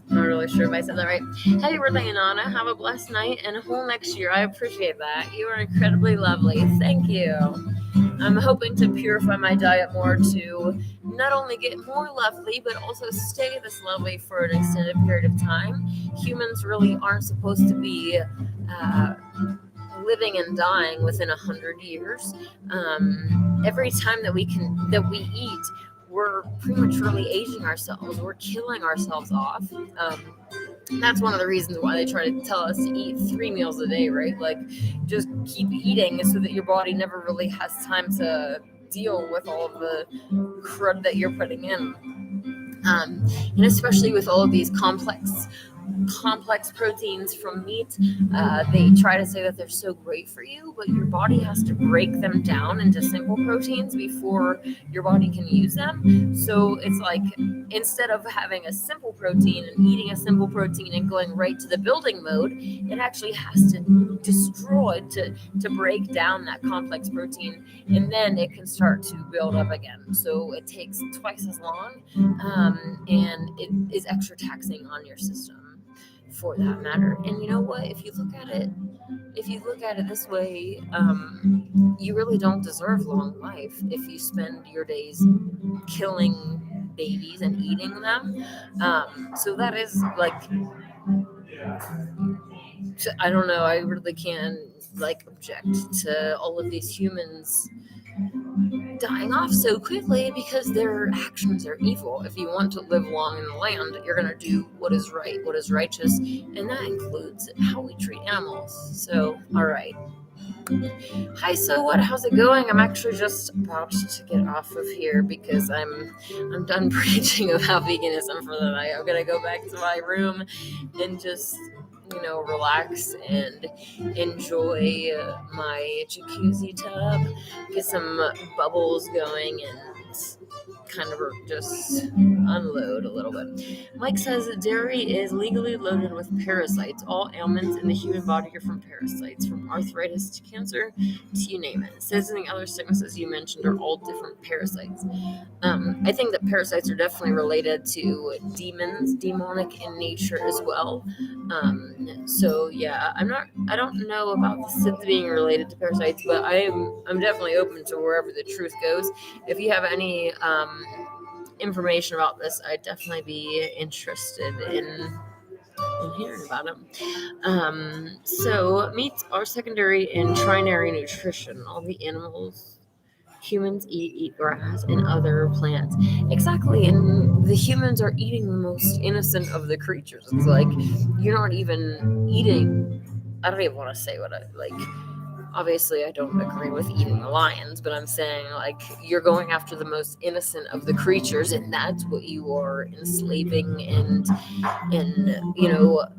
Not really sure if I said that right. Happy birthday, Anana. Have a blessed night and a whole next year. I appreciate that. You are incredibly lovely. Thank you. I'm hoping to purify my diet more to not only get more lovely, but also stay this lovely for an extended period of time. Humans really aren't supposed to be living and dying within 100 years. Every time that we eat, we're prematurely aging ourselves. We're killing ourselves off. That's one of the reasons why they try to tell us to eat 3 meals a day, right? Like, just keep eating so that your body never really has time to deal with all of the crud that you're putting in. And especially with all of these complex proteins from meat, they try to say that they're so great for you, but your body has to break them down into simple proteins before your body can use them. So it's like, instead of having a simple protein and eating a simple protein and going right to the building mode, it actually has to destroy to break down that complex protein, and then it can start to build up again. So it takes twice as long, and it is extra taxing on your system, for that matter. And you know what? If you look at it this way, you really don't deserve long life if you spend your days killing babies and eating them. So that is like, I don't know. I really can't object to all of these humans dying off so quickly, because their actions are evil. If you want to live long in the land, you're going to do what is right, what is righteous, and that includes how we treat animals. So, all right. Hi, so what? How's it going? I'm actually just about to get off of here because I'm done preaching about veganism for the night. I'm gonna go back to my room and just relax and enjoy my jacuzzi tub, get some bubbles going, and kind of just unload a little bit. Mike says dairy is legally loaded with parasites. All ailments in the human body are from parasites, from arthritis to cancer to you name it. It says the other sicknesses you mentioned are all different parasites. I think that parasites are definitely related to demons, demonic in nature as well. So yeah, I don't know about the Sith being related to parasites, but I'm definitely open to wherever the truth goes. If you have any information about this, I'd definitely be interested in hearing about them. So meats are secondary in trinary nutrition. All the animals humans eat grass and other plants. Exactly, and the humans are eating the most innocent of the creatures. It's like, you're not even eating, I don't even want to say what I like. Obviously, I don't agree with eating the lions, but I'm saying, like, you're going after the most innocent of the creatures, and that's what you are enslaving and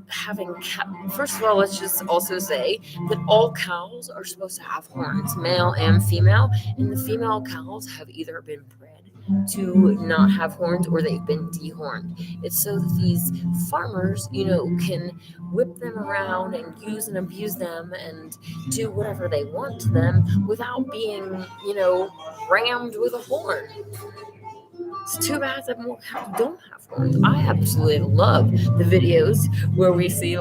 having. First of all, let's just also say that all cows are supposed to have horns, male and female, and the female cows have either been bred to not have horns or they've been dehorned. It's so that these farmers, can whip them around and use and abuse them and do whatever they want to them without being, rammed with a horn. It's too bad that more cows don't have horns. I absolutely love the videos where we see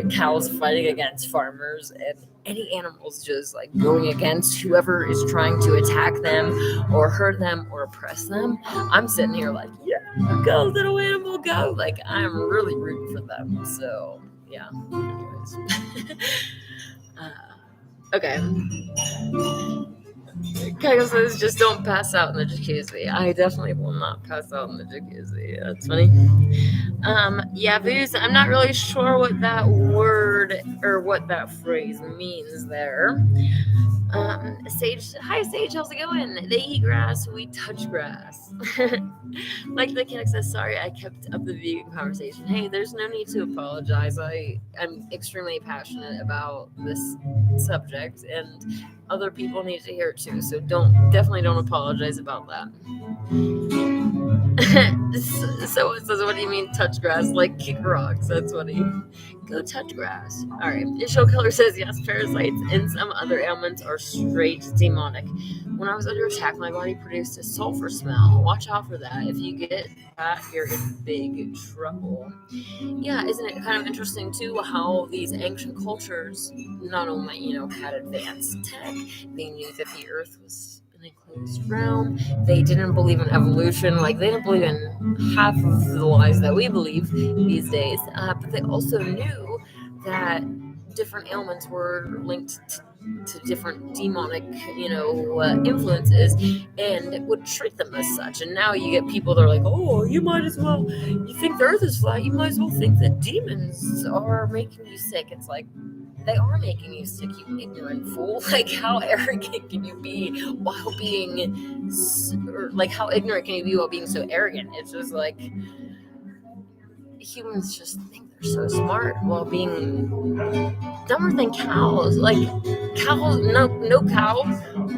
cows fighting against farmers and any animals just going against whoever is trying to attack them or hurt them or oppress them. I'm sitting here yeah, go little animal, go. I'm really rooting for them. So yeah. Anyways. Okay. Kyle says, just don't pass out in the jacuzzi. I definitely will not pass out in the jacuzzi. That's funny. Vuz, I'm not really sure what that word or what that phrase means there. Sage, hi Sage, how's it going? They eat grass, we touch grass. Like the cat says, sorry I kept up the vegan conversation. Hey, there's no need to apologize. I'm extremely passionate about this subject, and other people need to hear it too. So definitely don't apologize about that. So it says, what do you mean touch grass? Like kick rocks. That's what he. Go touch grass. All right. Show Keller says yes. Parasites and some other ailments are straight demonic. When I was under attack, my body produced a sulfur smell. Watch out for that. If you get that, you're in big trouble. Yeah, isn't it kind of interesting too how these ancient cultures not only had advanced tech, they knew that the Earth was an enclosed realm. They didn't believe in evolution. Like they didn't believe in half of the lies that we believe these days. But they also knew that different ailments were linked to different demonic, influences, and would treat them as such. And now you get people that are like, oh, you think the Earth is flat, you might as well think that demons are making you sick. It's like, they are making you sick, you ignorant fool. Like, how arrogant can you be while being, how ignorant can you be while being so arrogant? It's just like, humans just think they're so smart while being dumber than cows. Like, cows, no cow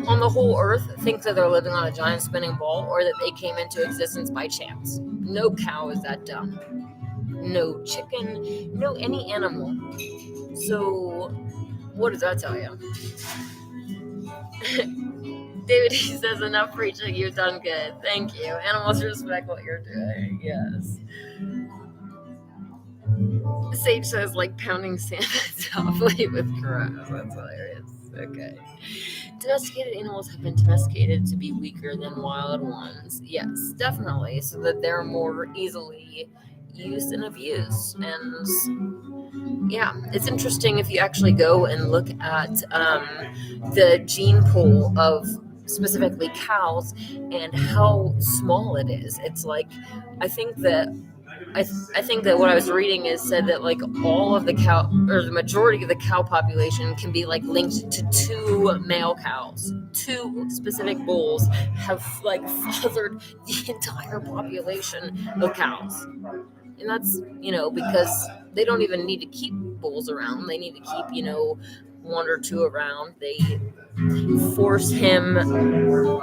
on the whole earth thinks that they're living on a giant spinning ball or that they came into existence by chance. No cow is that dumb. No chicken, no any animal. So, what does that tell you? David, he says, enough preaching, you've done good. Thank you. Animals respect what you're doing. Yes. Sage says, like pounding sand softly with grass. That's hilarious. Okay. Domesticated animals have been domesticated to be weaker than wild ones. Yes, definitely. So that they're more easily used and abused. And yeah, it's interesting if you actually go and look at the gene pool of specifically cows and how small it is. It's like, I think that what I was reading said that like all of the cow, or the majority of the cow population, can be like linked to two male cows. Two specific bulls have like fathered the entire population of cows. And that's, because they don't even need to keep bulls around. They need to keep, one or two around. They force him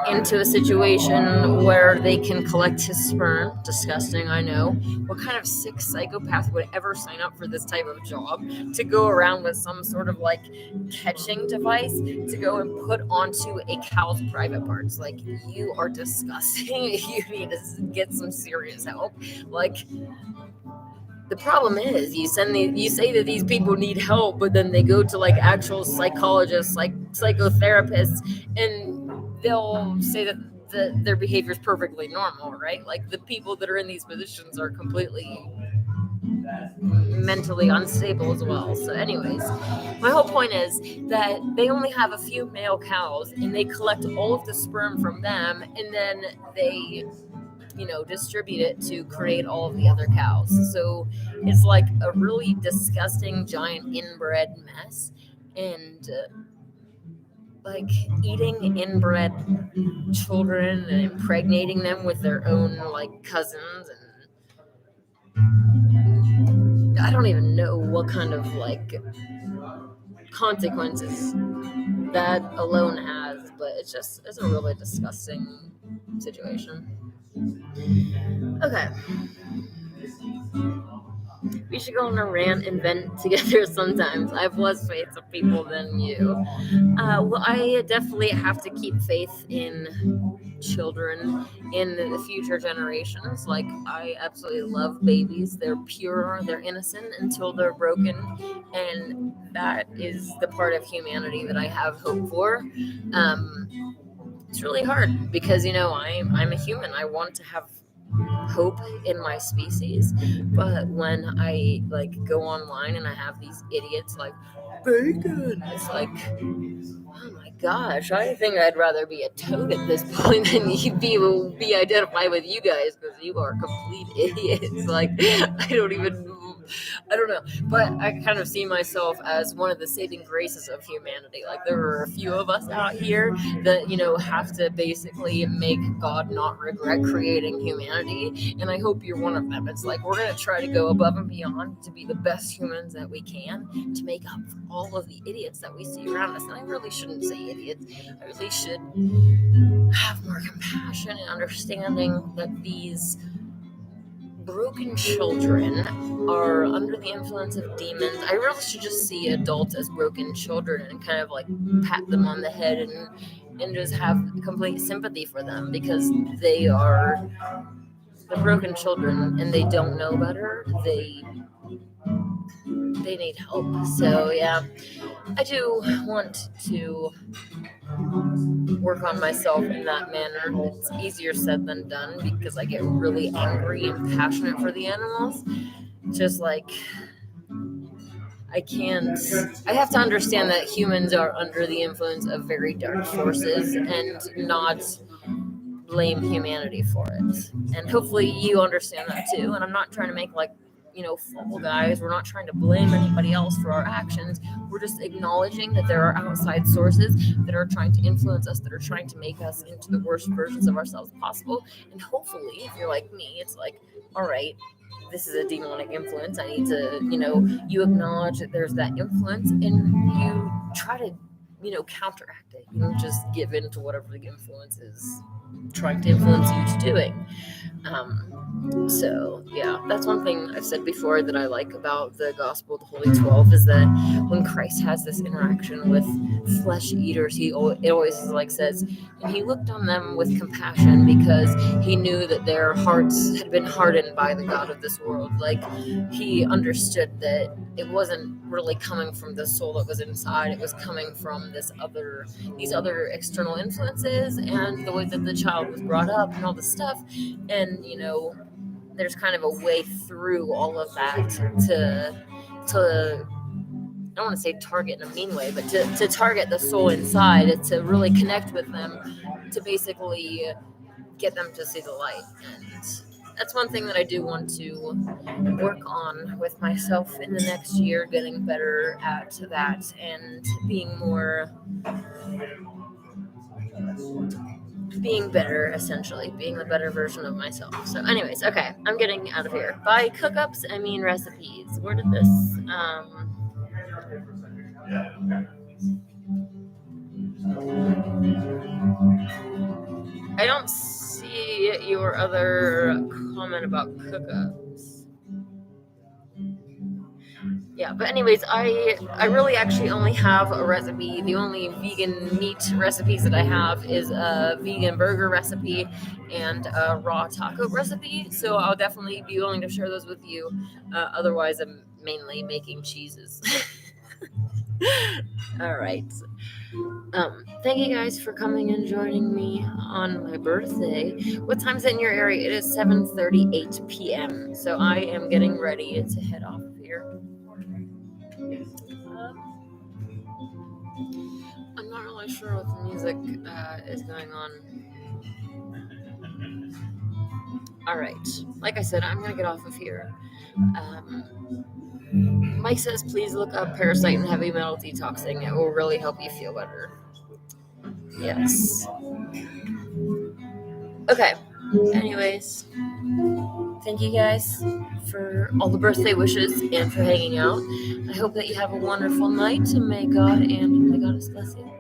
into a situation where they can collect his sperm. Disgusting, I know. What kind of sick psychopath would ever sign up for this type of job, to go around with some sort of like catching device to go and put onto a cow's private parts? Like, you are disgusting. You need to get some serious help. Like, the problem is you say that these people need help, but then they go to like actual psychologists, like psychotherapists, and they'll say that their behavior is perfectly normal, right? Like, the people that are in these positions are completely mentally unstable as well. So anyways, my whole point is that they only have a few male cows, and they collect all of the sperm from them, and then they distribute it to create all of the other cows. So it's like a really disgusting giant inbred mess, and like eating inbred children and impregnating them with their own like cousins, and I don't even know what kind of like consequences that alone has, but it's a really disgusting situation. Okay. We should go on a rant and vent together sometimes. I have less faith in people than you. Well, I definitely have to keep faith in children, in the future generations. Like, I absolutely love babies. They're pure, they're innocent until they're broken. And that is the part of humanity that I have hope for. It's really hard because, I'm a human. I want to have hope in my species, but when I go online and I have these idiots like bacon, it's like, oh my gosh, I think I'd rather be a toad at this point than be identified with you guys, because you are complete idiots. Like, I don't even I don't know, but I kind of see myself as one of the saving graces of humanity. Like, there are a few of us out here that, have to basically make God not regret creating humanity, and I hope you're one of them. It's like, we're going to try to go above and beyond to be the best humans that we can to make up for all of the idiots that we see around us. And I really shouldn't say idiots. I really should have more compassion and understanding that these broken children are under the influence of demons. I really should just see adults as broken children and kind of like pat them on the head and just have complete sympathy for them, because they are the broken children and they don't know better. They need help. So yeah, I do want to work on myself in that manner. It's easier said than done because I get really angry and passionate for the animals. Just like, I have to understand that humans are under the influence of very dark forces and not blame humanity for it. And hopefully you understand that too. And I'm not trying to make fall guys. We're not trying to blame anybody else for our actions. We're just acknowledging that there are outside sources that are trying to influence us, that are trying to make us into the worst versions of ourselves possible. And hopefully, if you're like me, it's like, all right, this is a demonic influence. I need to, you acknowledge that there's that influence and you try to, counteract it. You don't just give in to whatever the influence is trying to influence you to doing. So yeah, that's one thing I've said before that I like about the Gospel of the Holy 12 is that when Christ has this interaction with flesh eaters, it always says, and he looked on them with compassion because he knew that their hearts had been hardened by the god of this world. Like, he understood that it wasn't really coming from the soul that was inside, it was coming from these other external influences and the way that the child was brought up and all this stuff. And there's kind of a way through all of that to I don't want to say target in a mean way, but to target the soul inside, to really connect with them, to basically get them to see the light. And that's one thing that I do want to work on with myself in the next year, getting better at that and being better, essentially, being the better version of myself. So anyways, okay, I'm getting out of here. By cookups, I mean recipes. Where did this, I don't see your other comment about cookups. Yeah, but anyways, I really actually only have a recipe. The only vegan meat recipes that I have is a vegan burger recipe and a raw taco recipe. So I'll definitely be willing to share those with you. Otherwise, I'm mainly making cheeses. All right. Thank you guys for coming and joining me on my birthday. What time is it in your area? It is 7:38 p.m. So I am getting ready to head off of here. I'm not really sure what the music is going on. Alright, like I said, I'm going to get off of here. Mike says please look up Parasite and Heavy Metal Detoxing. It will really help you feel better. Yes. Okay, anyways, thank you guys for all the birthday wishes and for hanging out. I hope that you have a wonderful night, and may God and may Goddess bless you.